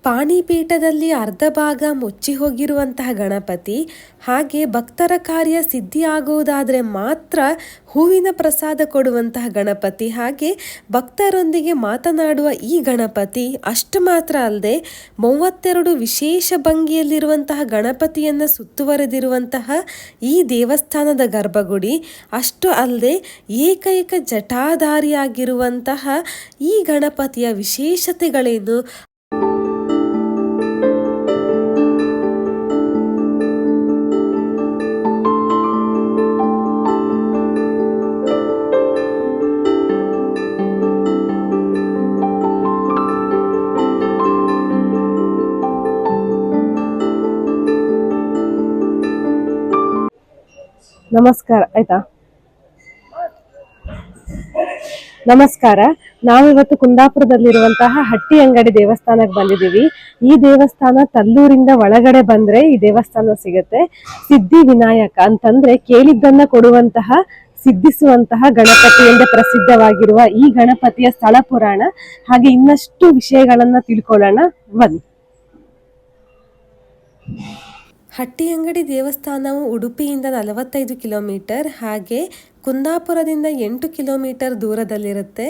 ಪಾಣಿಪೀಠದಲ್ಲಿ ಅರ್ಧ ಭಾಗ ಮುಚ್ಚಿ ಹೋಗಿರುವಂತಹ ಗಣಪತಿ, ಹಾಗೆ ಭಕ್ತರ ಕಾರ್ಯ ಸಿದ್ಧಿಯಾಗುವುದಾದರೆ ಮಾತ್ರ ಹೂವಿನ ಪ್ರಸಾದ ಕೊಡುವಂತಹ ಗಣಪತಿ, ಹಾಗೆ ಭಕ್ತರೊಂದಿಗೆ ಮಾತನಾಡುವ ಈ ಗಣಪತಿ ಅಷ್ಟು ಮಾತ್ರ ಅಲ್ಲದೆ 32 ವಿಶೇಷ ಭಂಗಿಯಲ್ಲಿರುವಂತಹ ಗಣಪತಿಯನ್ನು ಸುತ್ತುವರೆದಿರುವಂತಹ ಈ ದೇವಸ್ಥಾನದ ಗರ್ಭಗುಡಿ ಅಷ್ಟು ಅಲ್ಲದೆ ಏಕೈಕ ಜಟಾಧಾರಿಯಾಗಿರುವಂತಹ ಈ ಗಣಪತಿಯ ವಿಶೇಷತೆಗಳೇನು? ನಮಸ್ಕಾರ. ಆಯ್ತಾ? ನಮಸ್ಕಾರ. ನಾವಿವತ್ತು ಕುಂದಾಪುರದಲ್ಲಿರುವಂತಹ ಹಟ್ಟಿ ಅಂಗಡಿ ದೇವಸ್ಥಾನಕ್ಕೆ ಬಂದಿದ್ದೀವಿ. ಈ ದೇವಸ್ಥಾನ ತಲ್ಲೂರಿಂದ ಒಳಗಡೆ ಬಂದ್ರೆ ಈ ದೇವಸ್ಥಾನ ಸಿಗುತ್ತೆ. ಸಿದ್ಧಿ ವಿನಾಯಕ ಅಂತಂದ್ರೆ ಕೇಳಿದ್ದನ್ನ ಕೊಡುವಂತಹ, ಸಿದ್ಧಿಸುವಂತಹ ಗಣಪತಿ ಎಂದೇ ಪ್ರಸಿದ್ಧವಾಗಿರುವ ಈ ಗಣಪತಿಯ ಸ್ಥಳ ಪುರಾಣ ಹಾಗೆ ಇನ್ನಷ್ಟು ವಿಷಯಗಳನ್ನ ತಿಳ್ಕೊಳ್ಳೋಣ ಬನ್ನಿ. ಹಟ್ಟಿ ಅಂಗಡಿ ದೇವಸ್ಥಾನವು ಉಡುಪಿಯಿಂದ 45 ಕಿಲೋಮೀಟರ್ ಹಾಗೆ ಕುಂದಾಪುರದಿಂದ 8 ಕಿಲೋಮೀಟರ್ ದೂರದಲ್ಲಿರುತ್ತೆ.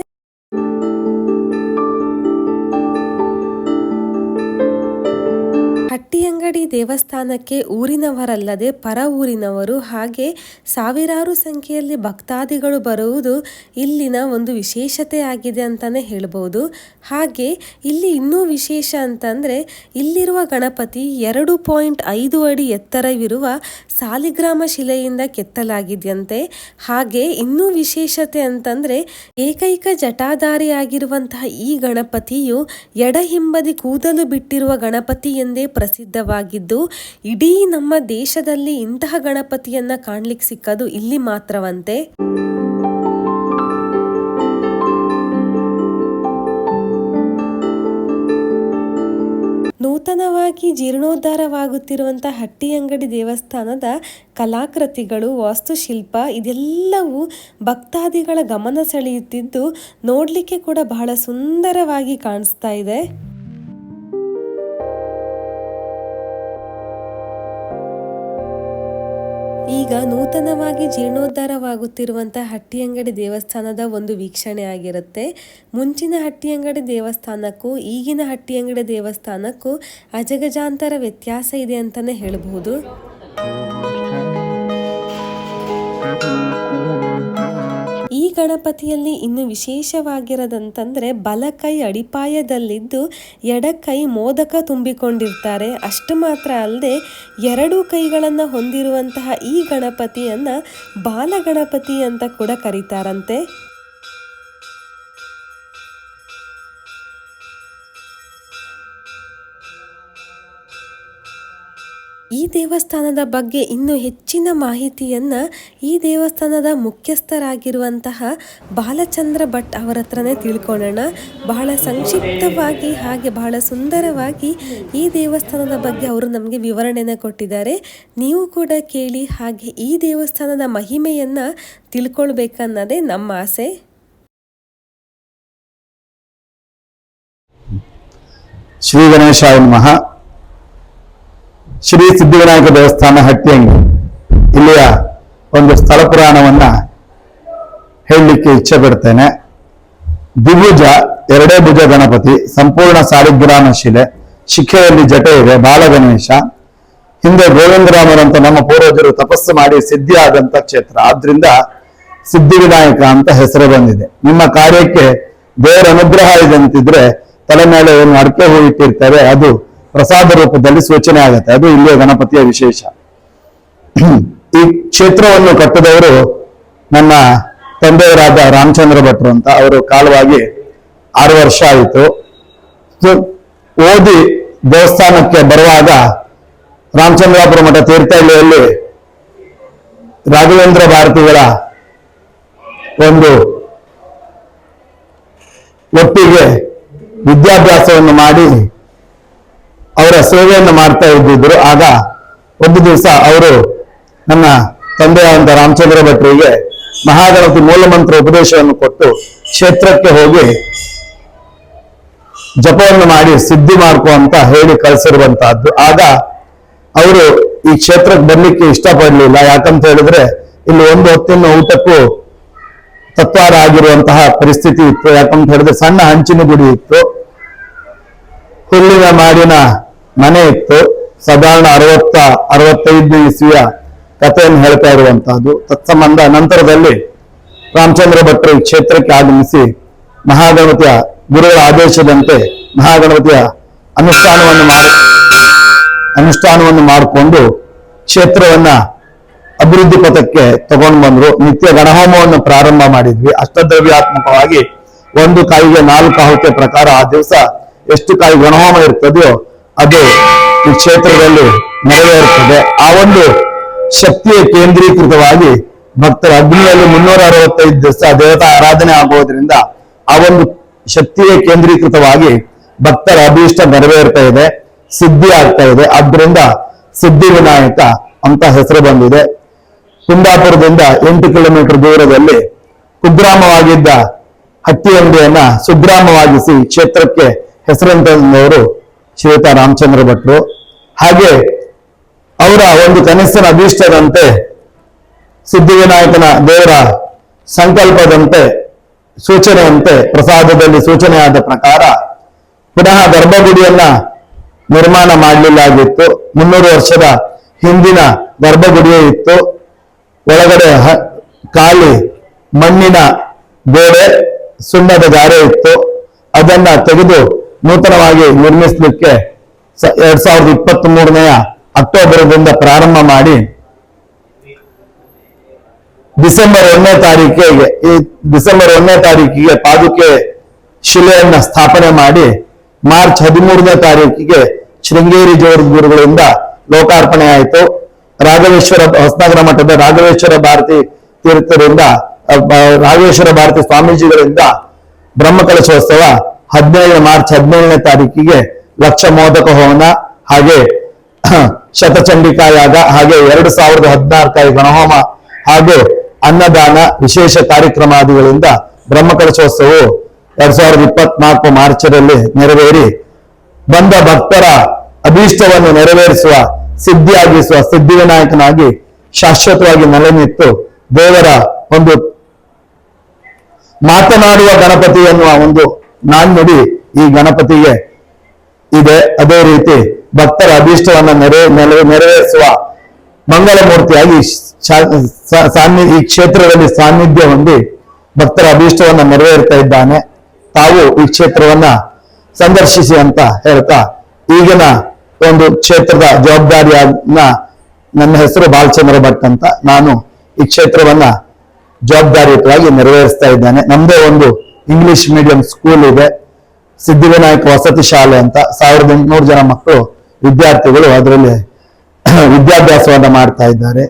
ಹಟ್ಟಿ ಅಂಗಡಿ ದೇವಸ್ಥಾನಕ್ಕೆ ಊರಿನವರಲ್ಲದೆ ಪರ ಊರಿನವರು ಹಾಗೆ ಸಾವಿರಾರು ಸಂಖ್ಯೆಯಲ್ಲಿ ಭಕ್ತಾದಿಗಳು ಬರುವುದು ಇಲ್ಲಿನ ಒಂದು ವಿಶೇಷತೆ ಆಗಿದೆ ಅಂತಾನೆ ಹೇಳ್ಬೋದು. ಹಾಗೆ ಇಲ್ಲಿ ಇನ್ನೂ ವಿಶೇಷ ಅಂತಂದರೆ ಇಲ್ಲಿರುವ ಗಣಪತಿ 2.5 ಅಡಿ ಎತ್ತರವಿರುವ ಸಾಲಿಗ್ರಾಮ ಶಿಲೆಯಿಂದ ಕೆತ್ತಲಾಗಿದೆಯಂತೆ. ಹಾಗೆ ಇನ್ನೂ ವಿಶೇಷತೆ ಅಂತಂದರೆ ಏಕೈಕ ಜಟಾಧಾರಿಯಾಗಿರುವಂತಹ ಈ ಗಣಪತಿಯು ಎಡಹಿಂಬದಿ ಕೂದಲು ಬಿಟ್ಟಿರುವ ಗಣಪತಿ ಎಂದೇ ಪ್ರಸಿದ್ಧವಾಗಿದ್ದು ಇಡೀ ನಮ್ಮ ದೇಶದಲ್ಲಿ ಇಂತಹ ಗಣಪತಿಯನ್ನ ಕಾಣ್ಲಿಕ್ಕೆ ಸಿಕ್ಕದು ಇಲ್ಲಿ ಮಾತ್ರವಂತೆ. ನೂತನವಾಗಿ ಜೀರ್ಣೋದ್ಧಾರವಾಗುತ್ತಿರುವಂತಹ ಹಟ್ಟಿ ಅಂಗಡಿ ದೇವಸ್ಥಾನದ ಕಲಾಕೃತಿಗಳು, ವಾಸ್ತುಶಿಲ್ಪ ಇದೆಲ್ಲವೂ ಭಕ್ತಾದಿಗಳ ಗಮನ ಸೆಳೆಯುತ್ತಿದ್ದು ನೋಡಲಿಕ್ಕೆ ಕೂಡ ಬಹಳ ಸುಂದರವಾಗಿ ಕಾಣಿಸ್ತಾ ಇದೆ. ಈಗ ನೂತನವಾಗಿ ಜೀರ್ಣೋದ್ಧಾರವಾಗುತ್ತಿರುವಂತಹ ಹಟ್ಟಿ ಅಂಗಡಿ ದೇವಸ್ಥಾನದ ಒಂದು ವೀಕ್ಷಣೆ ಆಗಿರುತ್ತೆ. ಮುಂಚಿನ ಹಟ್ಟಿ ಅಂಗಡಿ ದೇವಸ್ಥಾನಕ್ಕೂ ಈಗಿನ ಹಟ್ಟಿ ಅಂಗಡಿ ದೇವಸ್ಥಾನಕ್ಕೂ ಅಜಗಜಾಂತರ ವ್ಯತ್ಯಾಸ ಇದೆ ಅಂತಾನೆ ಹೇಳಬಹುದು. ಈ ಗಣಪತಿಯಲ್ಲಿ ಇನ್ನು ವಿಶೇಷವಾಗಿರೋದಂತಂದ್ರೆ ಬಲಕೈ ಅಡಿಪಾಯದಲ್ಲಿದ್ದು ಎಡಕೈ ಮೋದಕ ತುಂಬಿಕೊಂಡಿರ್ತಾರೆ. ಅಷ್ಟು ಮಾತ್ರ ಅಲ್ಲದೆ 2 ಕೈಗಳನ್ನು ಹೊಂದಿರುವಂತಹ ಈ ಗಣಪತಿಯನ್ನ ಬಾಲಗಣಪತಿ ಅಂತ ಕೂಡ ಕರೀತಾರಂತೆ. ಈ ದೇವಸ್ಥಾನದ ಬಗ್ಗೆ ಇನ್ನೂ ಹೆಚ್ಚಿನ ಮಾಹಿತಿಯನ್ನ ಈ ದೇವಸ್ಥಾನದ ಮುಖ್ಯಸ್ಥರಾಗಿರುವಂತಹ ಬಾಲಚಂದ್ರ ಭಟ್ ಅವರ ಹತ್ರನೇ ತಿಳ್ಕೊಳ್ಳೋಣ. ಬಹಳ ಸಂಕ್ಷಿಪ್ತವಾಗಿ ಹಾಗೆ ಬಹಳ ಸುಂದರವಾಗಿ ಈ ದೇವಸ್ಥಾನದ ಬಗ್ಗೆ ಅವರು ನಮಗೆ ವಿವರಣೆನ ಕೊಟ್ಟಿದ್ದಾರೆ. ನೀವು ಕೂಡ ಕೇಳಿ ಹಾಗೆ ಈ ದೇವಸ್ಥಾನದ ಮಹಿಮೆಯನ್ನ ತಿಳ್ಕೊಳ್ಬೇಕನ್ನೋದೇ ನಮ್ಮ ಆಸೆ. ಶ್ರೀ ಗಣೇಶಾಯ ನಮಃ. ಶ್ರೀ ಸಿದ್ಧಿವಿನಾಯಕ ದೇವಸ್ಥಾನ ಹಟ್ಟಿಯಂಗಡಿ ಇಲ್ಲಿಯ ಒಂದು ಸ್ಥಳ ಪುರಾಣವನ್ನ ಹೇಳಲಿಕ್ಕೆ ಇಚ್ಛೆ ಪಡ್ತೇನೆ. ದ್ವಿಭುಜ 2 ಭುಜ ಗಣಪತಿ, ಸಂಪೂರ್ಣ ಸಾಲಿಗ್ರಾಮ ಶಿಲೆ, ಶಿಖೆಯಲ್ಲಿ ಜಟೆ ಇದೆ, ಬಾಲಗಣೇಶ. ಹಿಂದೆ ಗೋವಿಂದರಾಮರು ಅಂತ ನಮ್ಮ ಪೂರ್ವಜರು ತಪಸ್ಸು ಮಾಡಿ ಸಿದ್ಧಿ ಆದಂತ ಕ್ಷೇತ್ರ, ಆದ್ರಿಂದ ಸಿದ್ಧಿವಿನಾಯಕ ಅಂತ ಹೆಸರು ಬಂದಿದೆ. ನಿಮ್ಮ ಕಾರ್ಯಕ್ಕೆ ದೇವರ ಅನುಗ್ರಹ ಇದೆ ಅಂತಿದ್ರೆ ತಲೆ ಮೇಲೆ ಏನು ಅಡಕೆ ಹೂ ಇಟ್ಟಿರ್ತಾರೆ, ಅದು ಪ್ರಸಾದ ರೂಪದಲ್ಲಿ ಸೂಚನೆ ಆಗುತ್ತೆ. ಅದು ಇಲ್ಲಿಯ ಗಣಪತಿಯ ವಿಶೇಷ. ಈ ಕ್ಷೇತ್ರವನ್ನು ಕಟ್ಟಿದವರು ನನ್ನ ತಂದೆಯವರಾದ ರಾಮಚಂದ್ರ ಭಟ್ರು ಅಂತ. ಅವರು ಕಾಲವಾಗಿ 6 ವರ್ಷ ಆಯಿತು. ಓದಿ ದೇವಸ್ಥಾನಕ್ಕೆ ಬರುವಾಗ ರಾಮಚಂದ್ರಾಪುರ ಮಠ ತೀರ್ಥಹಳ್ಳಿಯಲ್ಲಿ ರಾಘವೇಂದ್ರ ಭಾರತಿಗಳ ಒಂದು ಒಟ್ಟಿಗೆ ವಿದ್ಯಾಭ್ಯಾಸವನ್ನು ಮಾಡಿ ಅವರ ಸೇವೆಯನ್ನು ಮಾಡ್ತಾ ಇದ್ದಿದ್ರು. ಆಗ ಒಂದು ದಿವಸ ಅವರು ನನ್ನ ತಂದೆಯಾದಂತ ರಾಮಚಂದ್ರ ಭಟ್ರಿಗೆ ಮಹಾಗಣಪತಿ ಮೂಲಮಂತ್ರ ಉಪದೇಶವನ್ನು ಕೊಟ್ಟು ಕ್ಷೇತ್ರಕ್ಕೆ ಹೋಗಿ ಜಪವನ್ನು ಮಾಡಿ ಸಿದ್ಧಿ ಮಾಡ್ಕೊ ಅಂತ ಹೇಳಿ ಕಳಿಸಿರುವಂತಹದ್ದು. ಆಗ ಅವರು ಈ ಕ್ಷೇತ್ರಕ್ಕೆ ಬರ್ಲಿಕ್ಕೆ ಇಷ್ಟಪಡಲಿಲ್ಲ. ಯಾಕಂತ ಹೇಳಿದ್ರೆ ಇಲ್ಲಿ ಒಂದು ಹೊತ್ತಿನ ಊಟಕ್ಕೂ ತತ್ವಾರ ಆಗಿರುವಂತಹ ಪರಿಸ್ಥಿತಿ ಇತ್ತು. ಯಾಕಂತ ಹೇಳಿದ್ರೆ ಸಣ್ಣ ಹಂಚಿನ ಗುಡಿ ಇತ್ತು, ಹುಲ್ಲಿನ ಮಾಡಿನ ಮನೆ ಇತ್ತು. ಸಾಧಾರಣ 65 ಇಸ್ವಿಯ ಕಥೆಯನ್ನು ಹೇಳ್ತಾ ಇರುವಂತಹದ್ದು. ತತ್ಸಂಬಂಧ ನಂತರದಲ್ಲಿ ರಾಮಚಂದ್ರ ಭಟ್ರು ಈ ಕ್ಷೇತ್ರಕ್ಕೆ ಆಗಮಿಸಿ ಮಹಾಗಣಪತಿಯ ಗುರುಗಳ ಆದೇಶದಂತೆ ಮಹಾಗಣಪತಿಯ ಅನುಷ್ಠಾನವನ್ನು ಮಾಡಿಕೊಂಡು ಕ್ಷೇತ್ರವನ್ನ ಅಭಿವೃದ್ಧಿ ಪಥಕ್ಕೆ ತಗೊಂಡು ಬಂದ್ರು. ನಿತ್ಯ ಗಣಹೋಮವನ್ನು ಪ್ರಾರಂಭ ಮಾಡಿದ್ವಿ. ಅಷ್ಟದ್ರವ್ಯಾತ್ಮಕವಾಗಿ 1 ಕಾಯಿಗೆ 4 ಆಹುತಿ ಪ್ರಕಾರ ಆ ದಿವಸ ಎಷ್ಟು ಕಾಯಿ ಗಣಹೋಮ ಇರ್ತದೆಯೋ ಅದು ಈ ಕ್ಷೇತ್ರದಲ್ಲಿ ನೆರವೇರುತ್ತದೆ. ಆ ಒಂದು ಶಕ್ತಿಯ ಕೇಂದ್ರೀಕೃತವಾಗಿ ಭಕ್ತರ ಅಗ್ನಿಯಲ್ಲಿ 365 ದಿವಸ ದೇವತಾ ಆರಾಧನೆ ಆಗುವುದರಿಂದ ಆ ಒಂದು ಶಕ್ತಿಯ ಕೇಂದ್ರೀಕೃತವಾಗಿ ಭಕ್ತರ ಅಭೀಷ್ಟ ನೆರವೇರ್ತಾ ಇದೆ, ಸಿದ್ಧಿ ಆಗ್ತಾ ಇದೆ. ಆದ್ರಿಂದ ಸಿದ್ಧಿ ವಿನಾಯಕ ಅಂತ ಹೆಸರು ಬಂದಿದೆ. ಕುಂದಾಪುರದಿಂದ 8 ಕಿಲೋಮೀಟರ್ ದೂರದಲ್ಲಿ ಕುಗ್ರಾಮವಾಗಿದ್ದ ಹಟ್ಟಿಯಂಗಡಿಯನ್ನ ಸುಗ್ರಾಮವಾಗಿಸಿ ಕ್ಷೇತ್ರಕ್ಕೆ ಹೆಸರಂತಂದವರು ಶ್ರೀಯುತ ರಾಮಚಂದ್ರ ಭಟ್ರು. ಹಾಗೆ ಅವರ ಒಂದು ಕನಸಿನ ಅಭೀಷ್ಟದಂತೆ ಸಿದ್ಧಿವಿನಾಯಕನ ದೇವರ ಸಂಕಲ್ಪದಂತೆ ಸೂಚನೆಯಂತೆ ಪ್ರಸಾದದಲ್ಲಿ ಸೂಚನೆಯಾದ ಪ್ರಕಾರ ಪುನಃ ಗರ್ಭಗುಡಿಯನ್ನ ನಿರ್ಮಾಣ ಮಾಡಲಿಲ್ಲಾಗಿತ್ತು. 300 ವರ್ಷದ ಹಿಂದಿನ ಗರ್ಭಗುಡಿಯೇ ಇತ್ತು. ಒಳಗಡೆ ಖಾಲಿ ಮಣ್ಣಿನ ಗೋಡೆ, ಸುಣ್ಣದ ಗಾರೆ ಇತ್ತು. ಅದನ್ನ ತೆಗೆದು ನೂತನವಾಗಿ ನಿರ್ಮಿಸಲಿಕ್ಕೆ 2023 ಅಕ್ಟೋಬರ್ದಿಂದ ಪ್ರಾರಂಭ ಮಾಡಿ ಡಿಸೆಂಬರ್ 1ನೇ ತಾರೀಕಿಗೆ ಪಾದುಕೆ ಶಿಲೆಯನ್ನ ಸ್ಥಾಪನೆ ಮಾಡಿ ಮಾರ್ಚ್ 13ನೇ ತಾರೀಕಿಗೆ ಶೃಂಗೇರಿ ಗುರುಗಳಿಂದ ಲೋಕಾರ್ಪಣೆ ಆಯಿತು. ರಾಘವೇಶ್ವರ ಹೊಸನಗರ ಮಠದ ರಾಘವೇಶ್ವರ ಭಾರತಿ ತೀರ್ಥರಿಂದ ರಾಘವೇಶ್ವರ ಭಾರತಿ ಸ್ವಾಮೀಜಿಗಳಿಂದ ಬ್ರಹ್ಮಕಲಶೋತ್ಸವ ಮಾರ್ಚ್ 17ನೇ ತಾರೀಕಿಗೆ ಲಕ್ಷ ಮೋದಕ ಹೋಮ, ಹಾಗೆ ಶತಚಂಡಿಕಾ ಯಾಗ, ಹಾಗೆ 2016 ಗಣಹೋಮ ಹಾಗೂ ಅನ್ನದಾನ ವಿಶೇಷ ಕಾರ್ಯಕ್ರಮಾದಿಗಳಿಂದ ಬ್ರಹ್ಮಕಲಶೋತ್ಸವವು 2024 ಮಾರ್ಚರಲ್ಲಿ ನೆರವೇರಿ ಬಂದ ಭಕ್ತರ ಅಭೀಷ್ಟವನ್ನು ನೆರವೇರಿಸುವ ಸಿದ್ಧಿಯಾಗಿಸುವ ಸಿದ್ಧಿವಿನಾಯಕನಾಗಿ ಶಾಶ್ವತವಾಗಿ ನೆಲೆನಿತ್ತು ದೇವರ ಒಂದು ಮಾತನಾಡುವ ಗಣಪತಿ ಎನ್ನುವ ಒಂದು ನಾಣ್ಣುಡಿ ಈ ಗಣಪತಿಗೆ ಇದೆ. ಅದೇ ರೀತಿ ಭಕ್ತರ ಅಭೀಷ್ಟವನ್ನ ನೆರವೇರಿಸುವ ಮಂಗಲ ಮೂರ್ತಿಯಾಗಿ ಈ ಕ್ಷೇತ್ರದಲ್ಲಿ ಸಾನ್ನಿಧ್ಯ ಹೊಂದಿ ಭಕ್ತರ ಅಭೀಷ್ಟವನ್ನ ನೆರವೇರ್ತಾ ಇದ್ದಾನೆ. ತಾವು ಈ ಕ್ಷೇತ್ರವನ್ನ ಸಂದರ್ಶಿಸಿ ಅಂತ ಹೇಳ್ತಾ ಈಗಿನ ಒಂದು ಕ್ಷೇತ್ರದ ಜವಾಬ್ದಾರಿಯನ್ನ, ನನ್ನ ಹೆಸರು ಬಾಲಚಂದ್ರ ಭಟ್ ಅಂತ, ನಾನು ಈ ಕ್ಷೇತ್ರವನ್ನ ಜವಾಬ್ದಾರಿಯುತವಾಗಿ ನೆರವೇರಿಸ್ತಾ ಇದ್ದೇನೆ. ನಮ್ದೇ ಒಂದು ಇಂಗ್ಲಿಷ್ ಮೀಡಿಯಂ ಸ್ಕೂಲ್ ಇದೆ, ಸಿದ್ಧಿವಿನಾಯಕ ವಸತಿ ಶಾಲೆ ಅಂತ. 1800 ಜನ ಮಕ್ಕಳು ವಿದ್ಯಾರ್ಥಿಗಳು ಅದರಲ್ಲಿ ವಿದ್ಯಾಭ್ಯಾಸವನ್ನ ಮಾಡ್ತಾ ಇದ್ದಾರೆ.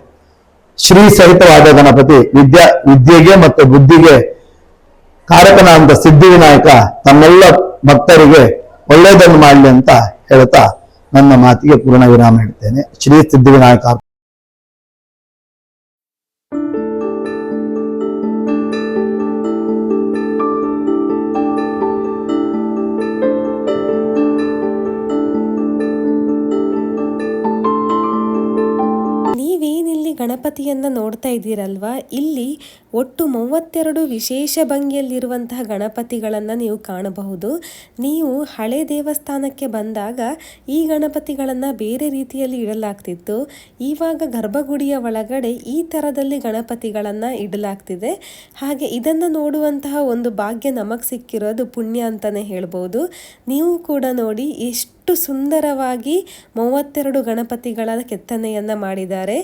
ಶ್ರೀ ಸಹಿತವಾದ ಗಣಪತಿ ವಿದ್ಯೆಗೆ ಮತ್ತು ಬುದ್ಧಿಗೆ ಕಾರಕನ ಅಂತ ಸಿದ್ಧಿವಿನಾಯಕ ತಮ್ಮೆಲ್ಲ ಭಕ್ತರಿಗೆ ಒಳ್ಳೆಯದನ್ನು ಮಾಡಲಿ ಅಂತ ಹೇಳ್ತಾ ನನ್ನ ಮಾತಿಗೆ ಪೂರ್ಣ ವಿರಾಮ ಹೇಳ್ತೇನೆ. ಶ್ರೀ ಸಿದ್ಧಿವಿನಾಯಕ. ನೀವೇನಿಲ್ಲಿ ಗಣಪತಿಯನ್ನ ನೋಡ್ತಾ ಇದ್ದೀರಲ್ವಾ, ಇಲ್ಲಿ ಒಟ್ಟು 32 ವಿಶೇಷ ಭಂಗಿಯಲ್ಲಿರುವಂತಹ ಗಣಪತಿಗಳನ್ನು ನೀವು ಕಾಣಬಹುದು. ನೀವು ಹಳೆ ದೇವಸ್ಥಾನಕ್ಕೆ ಬಂದಾಗ ಈ ಗಣಪತಿಗಳನ್ನು ಬೇರೆ ರೀತಿಯಲ್ಲಿ ಇಡಲಾಗ್ತಿತ್ತು. ಇವಾಗ ಗರ್ಭಗುಡಿಯ ಒಳಗಡೆ ಈ ಥರದಲ್ಲಿ ಗಣಪತಿಗಳನ್ನು ಇಡಲಾಗ್ತಿದೆ. ಹಾಗೆ ಇದನ್ನು ನೋಡುವಂತಹ ಒಂದು ಭಾಗ್ಯ ನಮಗೆ ಸಿಕ್ಕಿರೋದು ಪುಣ್ಯ ಅಂತಲೇ ಹೇಳ್ಬೋದು. ನೀವು ಕೂಡ ನೋಡಿ ಎಷ್ಟು ಸುಂದರವಾಗಿ 32 ಗಣಪತಿಗಳ ಕೆತ್ತನೆಯನ್ನು ಮಾಡಿದ್ದಾರೆ.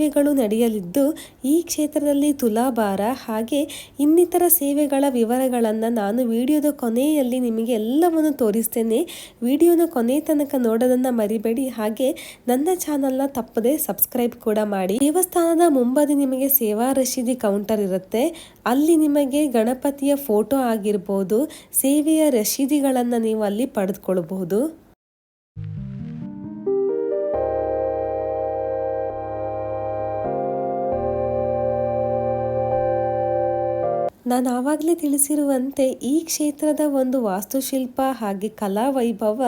ಸೇವೆಗಳು ನಡೆಯಲಿದ್ದು ಈ ಕ್ಷೇತ್ರದಲ್ಲಿ ತುಲಾಭಾರ ಹಾಗೆ ಇನ್ನಿತರ ಸೇವೆಗಳ ವಿವರಗಳನ್ನು ನಾನು ವಿಡಿಯೋದ ಕೊನೆಯಲ್ಲಿ ನಿಮಗೆ ಎಲ್ಲವನ್ನು ತೋರಿಸ್ತೇನೆ. ವಿಡಿಯೋನ ಕೊನೆ ತನಕ ನೋಡೋದನ್ನು ಮರಿಬೇಡಿ. ಹಾಗೆ ನನ್ನ ಚಾನಲ್ನ ತಪ್ಪದೆ ಸಬ್ಸ್ಕ್ರೈಬ್ ಕೂಡ ಮಾಡಿ. ದೇವಸ್ಥಾನದ ಮುಂಬದಿ ನಿಮಗೆ ಸೇವಾ ರಶೀದಿ ಕೌಂಟರ್ ಇರುತ್ತೆ. ಅಲ್ಲಿ ನಿಮಗೆ ಗಣಪತಿಯ ಫೋಟೋ ಆಗಿರ್ಬೋದು, ಸೇವೆಯ ರಶೀದಿಗಳನ್ನು ನೀವು ಅಲ್ಲಿ ಪಡೆದುಕೊಳ್ಳಬಹುದು. ನಾನು ಆವಾಗಲೇ ತಿಳಿಸಿರುವಂತೆ ಈ ಕ್ಷೇತ್ರದ ಒಂದು ವಾಸ್ತುಶಿಲ್ಪ ಹಾಗೆ ಕಲಾ ವೈಭವ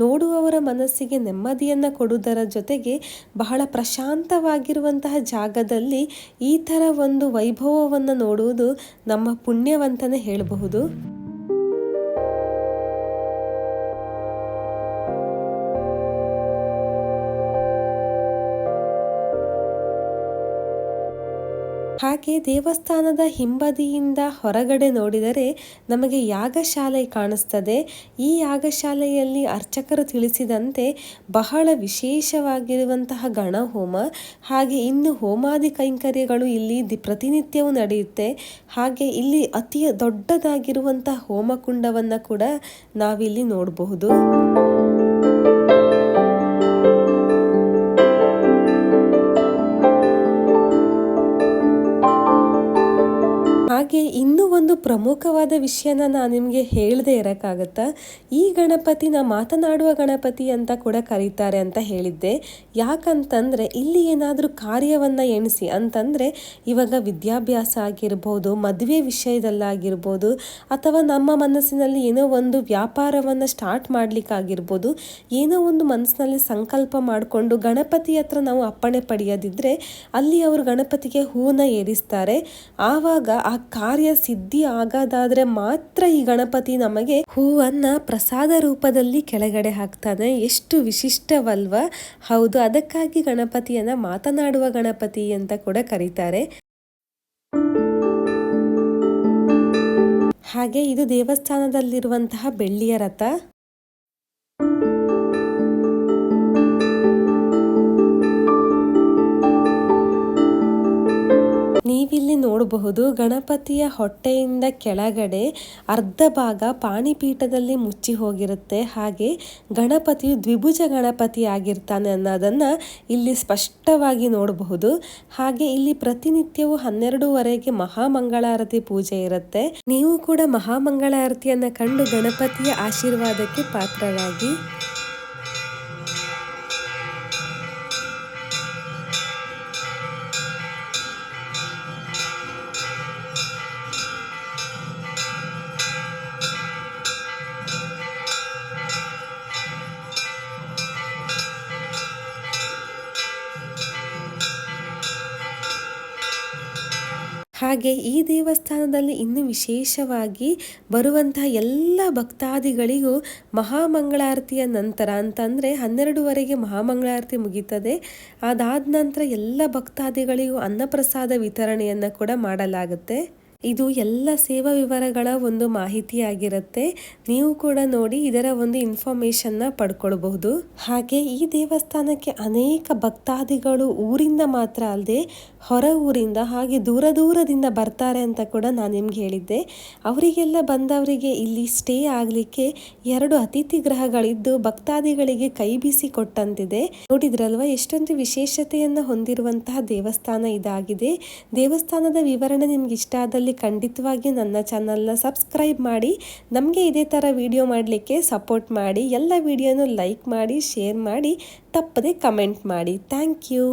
ನೋಡುವವರ ಮನಸ್ಸಿಗೆ ನೆಮ್ಮದಿಯನ್ನು ಕೊಡುವುದರ ಜೊತೆಗೆ ಬಹಳ ಪ್ರಶಾಂತವಾಗಿರುವಂತಹ ಜಾಗದಲ್ಲಿ ಈ ಥರ ಒಂದು ವೈಭವವನ್ನು ನೋಡುವುದು ನಮ್ಮ ಪುಣ್ಯವಂತನೇ ಹೇಳಬಹುದು. ಹಾಗೆ ದೇವಸ್ಥಾನದ ಹಿಂಬದಿಯಿಂದ ಹೊರಗಡೆ ನೋಡಿದರೆ ನಮಗೆ ಯಾಗಶಾಲೆ ಕಾಣಿಸ್ತದೆ. ಈ ಯಾಗಶಾಲೆಯಲ್ಲಿ ಅರ್ಚಕರು ತಿಳಿಸಿದಂತೆ ಬಹಳ ವಿಶೇಷವಾಗಿರುವಂತಹ ಗಣಹೋಮ ಹಾಗೆ ಇನ್ನು ಹೋಮಾದಿ ಕೈಂಕರ್ಯಗಳು ಇಲ್ಲಿ ಪ್ರತಿನಿತ್ಯವೂ ನಡೆಯುತ್ತೆ. ಹಾಗೆ ಇಲ್ಲಿ ಅತಿ ದೊಡ್ಡದಾಗಿರುವಂತಹ ಹೋಮಕುಂಡವನ್ನು ಕೂಡ ನಾವಿಲ್ಲಿ ನೋಡಬಹುದು. ಹಾಗೆ ಇನ್ನೂ ಒಂದು ಪ್ರಮುಖವಾದ ವಿಷಯನ ನಾನು ನಿಮಗೆ ಹೇಳದೆ ಇರೋಕ್ಕಾಗತ್ತಾ, ಈ ಗಣಪತಿನ ಮಾತನಾಡುವ ಗಣಪತಿ ಅಂತ ಕೂಡ ಕರೀತಾರೆ ಅಂತ ಹೇಳಿದ್ದೆ. ಯಾಕಂತಂದರೆ ಇಲ್ಲಿ ಏನಾದರೂ ಕಾರ್ಯವನ್ನು ಎಣಿಸಿ ಅಂತಂದರೆ ಇವಾಗ ವಿದ್ಯಾಭ್ಯಾಸ ಆಗಿರ್ಬೋದು, ಮದುವೆ ವಿಷಯದಲ್ಲಾಗಿರ್ಬೋದು, ಅಥವಾ ನಮ್ಮ ಮನಸ್ಸಿನಲ್ಲಿ ಏನೋ ಒಂದು ವ್ಯಾಪಾರವನ್ನು ಸ್ಟಾರ್ಟ್ ಮಾಡಲಿಕ್ಕಾಗಿರ್ಬೋದು, ಏನೋ ಒಂದು ಮನಸ್ಸಿನಲ್ಲಿ ಸಂಕಲ್ಪ ಮಾಡಿಕೊಂಡು ಗಣಪತಿ ಹತ್ರ ನಾವು ಅಪ್ಪಣೆ ಪಡೆಯೋದಿದ್ರೆ ಅಲ್ಲಿ ಅವರು ಗಣಪತಿಗೆ ಹೂವನ್ನ ಏರಿಸ್ತಾರೆ. ಆವಾಗ ಆ ಕಾರ್ಯ ಸಿದ್ಧಿ ಆಗೋದಾದ್ರೆ ಮಾತ್ರ ಈ ಗಣಪತಿ ನಮಗೆ ಹೂವನ್ನ ಪ್ರಸಾದ ರೂಪದಲ್ಲಿ ಕೆಳಗಡೆ ಹಾಕ್ತಾನೆ. ಎಷ್ಟು ವಿಶಿಷ್ಟವಲ್ವಾ? ಹೌದು, ಅದಕ್ಕಾಗಿ ಗಣಪತಿಯನ್ನ ಮಾತನಾಡುವ ಗಣಪತಿ ಅಂತ ಕೂಡ ಕರೀತಾರೆ. ಹಾಗೆ ಇದು ದೇವಸ್ಥಾನದಲ್ಲಿರುವಂತಹ ಬೆಳ್ಳಿಯ ರಥ. ನೀವಿಲ್ಲಿ ನೋಡಬಹುದು ಗಣಪತಿಯ ಹೊಟ್ಟೆಯಿಂದ ಕೆಳಗಡೆ ಅರ್ಧ ಭಾಗ ಪಾಣಿಪೀಠದಲ್ಲಿ ಮುಚ್ಚಿ ಹೋಗಿರುತ್ತೆ. ಹಾಗೆ ಗಣಪತಿಯು ದ್ವಿಭುಜ ಗಣಪತಿ ಆಗಿರ್ತಾನೆ ಅನ್ನೋದನ್ನು ಇಲ್ಲಿ ಸ್ಪಷ್ಟವಾಗಿ ನೋಡಬಹುದು. ಹಾಗೆ ಇಲ್ಲಿ ಪ್ರತಿನಿತ್ಯವೂ 12:30ಗೆ ಮಹಾಮಂಗಳಾರತಿ ಪೂಜೆ ಇರುತ್ತೆ. ನೀವು ಕೂಡ ಮಹಾಮಂಗಳಾರತಿಯನ್ನು ಕಂಡು ಗಣಪತಿಯ ಆಶೀರ್ವಾದಕ್ಕೆ ಪಾತ್ರರಾಗಿ. ಹಾಗೆ ಈ ದೇವಸ್ಥಾನದಲ್ಲಿ ಇನ್ನೂ ವಿಶೇಷವಾಗಿ ಬರುವಂತಹ ಎಲ್ಲ ಭಕ್ತಾದಿಗಳಿಗೂ ಮಹಾಮಂಗಳಾರತಿಯ ನಂತರ ಅಂತಂದರೆ 12:30ಗೆ ಮಹಾಮಂಗಳಾರತಿ ಮುಗೀತದೆ. ಅದಾದ ನಂತರ ಎಲ್ಲ ಭಕ್ತಾದಿಗಳಿಗೂ ಅನ್ನಪ್ರಸಾದ ವಿತರಣೆಯನ್ನು ಕೂಡ ಮಾಡಲಾಗುತ್ತೆ. ಇದು ಎಲ್ಲ ಸೇವಾ ವಿವರಗಳ ಒಂದು ಮಾಹಿತಿಯಾಗಿರುತ್ತೆ. ನೀವು ಕೂಡ ನೋಡಿ ಇದರ ಒಂದು ಇನ್ಫಾರ್ಮೇಷನ್ನ ಪಡ್ಕೊಳ್ಬಹುದು. ಹಾಗೆ ಈ ದೇವಸ್ಥಾನಕ್ಕೆ ಅನೇಕ ಭಕ್ತಾದಿಗಳು ಊರಿಂದ ಮಾತ್ರ ಅಲ್ಲದೆ ಹೊರ ಊರಿಂದ ಹಾಗೆ ದೂರ ದೂರದಿಂದ ಬರ್ತಾರೆ ಅಂತ ಕೂಡ ನಾನು ನಿಮ್ಗೆ ಹೇಳಿದ್ದೆ. ಅವರಿಗೆಲ್ಲ ಬಂದವರಿಗೆ ಇಲ್ಲಿ ಸ್ಟೇ ಆಗಲಿಕ್ಕೆ 2 ಅತಿಥಿ ಗೃಹಗಳಿದ್ದು ಭಕ್ತಾದಿಗಳಿಗೆ ಕೈ ಬೀಸಿ ಕೊಟ್ಟಂತಿದೆ. ನೋಡಿದ್ರಲ್ವಾ ಎಷ್ಟೊಂದು ವಿಶೇಷತೆಯನ್ನು ಹೊಂದಿರುವಂತಹ ದೇವಸ್ಥಾನ ಇದಾಗಿದೆ. ದೇವಸ್ಥಾನದ ವಿವರಣೆ ನಿಮ್ಗೆ ಇಷ್ಟ ಆದಲ್ಲಿ ಖಂಡಿತವಾಗಿ ನನ್ನ ಚಾನಲ್ನ ಸಬ್ಸ್ಕ್ರೈಬ್ ಮಾಡಿ. ನಮಗೆ ಇದೇ ಥರ ವಿಡಿಯೋ ಮಾಡಲಿಕ್ಕೆ ಸಪೋರ್ಟ್ ಮಾಡಿ. ಎಲ್ಲ ವಿಡಿಯೋನು ಲೈಕ್ ಮಾಡಿ, ಶೇರ್ ಮಾಡಿ, ತಪ್ಪದೆ ಕಮೆಂಟ್ ಮಾಡಿ. Thank you.